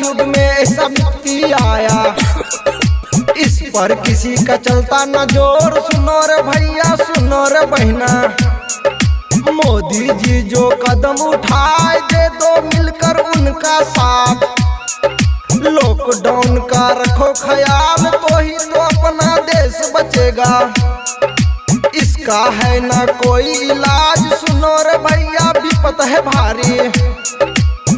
कलयुग में ऐसा व्यक्ति आया, इस पर किसी का चलता न जोर। सुनो रे भैया सुनो रे बहना, मोदी जी जो कदम उठाए दे दो मिलकर उनका साथ। लॉकडाउन का रखो ख्याल तो ही तो अपना देश बचेगा, इसका है ना कोई इलाज। सुनो रे भैया विपत है भारी,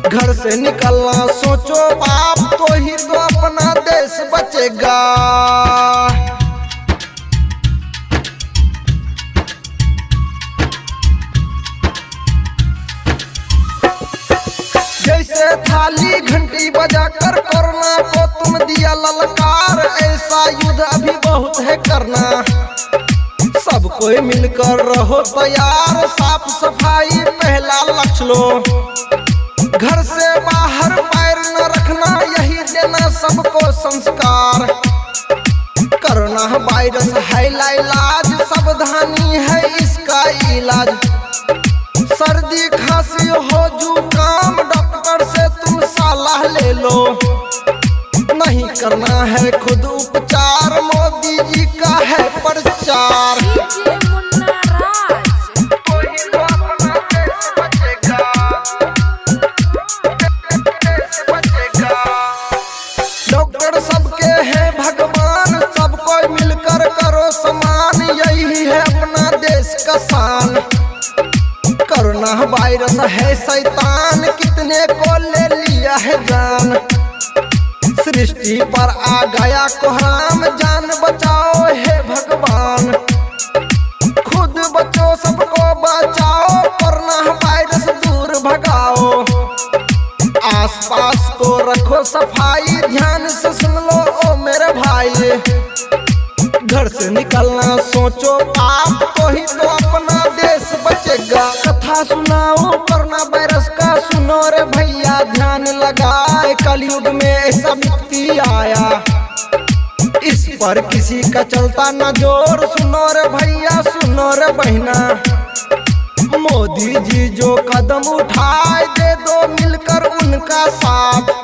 घर से निकलना सोचो बाप तो ही तो अपना देश बचेगा। जैसे थाली घंटी बजाकर कोरोना को तुम दिया ललकार, ऐसा युद्ध अभी बहुत है करना। सब कोई मिलकर रहो तैयार, साफ सफाई पहला लक्ष्य लो। घर से बाहर पैर न रखना, यही देना सबको संस्कार। कोरोना वायरस है लाइलाज, सावधानी है इसका इलाज। सर्दी खांसी हो जुकाम, डॉक्टर से तुम सलाह ले लो। नहीं करना है खुद उपचार, मोदी जी का है प्रचार। डॉक्टर सबके हैं भगवान, सब कोई मिलकर करो समान, यही है अपना देश का शान। कोरोना वायरस है शैतान, कितने को ले लिया है जान। सृष्टि पर आ गया कोहराम, जान बचाओ हे भगवान। खुद बचो सबको बचाओ, कोरोना वायरस दूर भगाओ। आसपास को रखो सफाई, ध्यान से सुन लो ओ मेरे भाई। घर से निकलना सोचो आप तो ही तो अपना देश बचेगा। कथा सुनाओ कोरोना वायरस का, सुनो रे भैया ध्यान लगाए। कलयुग में ऐसा व्यक्ति आया, इस पर किसी का चलता न जोर। सुनो रे भैया सुनो रे बहना, मोदी जी जो कदम उठाए दे दो मिलकर उनका साथ।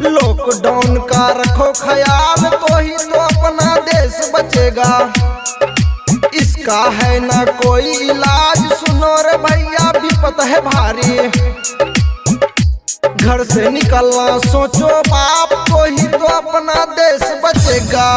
लॉकडाउन का रखो ख्याल तो ही तो अपना देश बचेगा, इसका है ना कोई इलाज। सुनो रे भैया विपत है भारी, घर से निकलना सोचो बाप तो ही तो अपना देश बचेगा।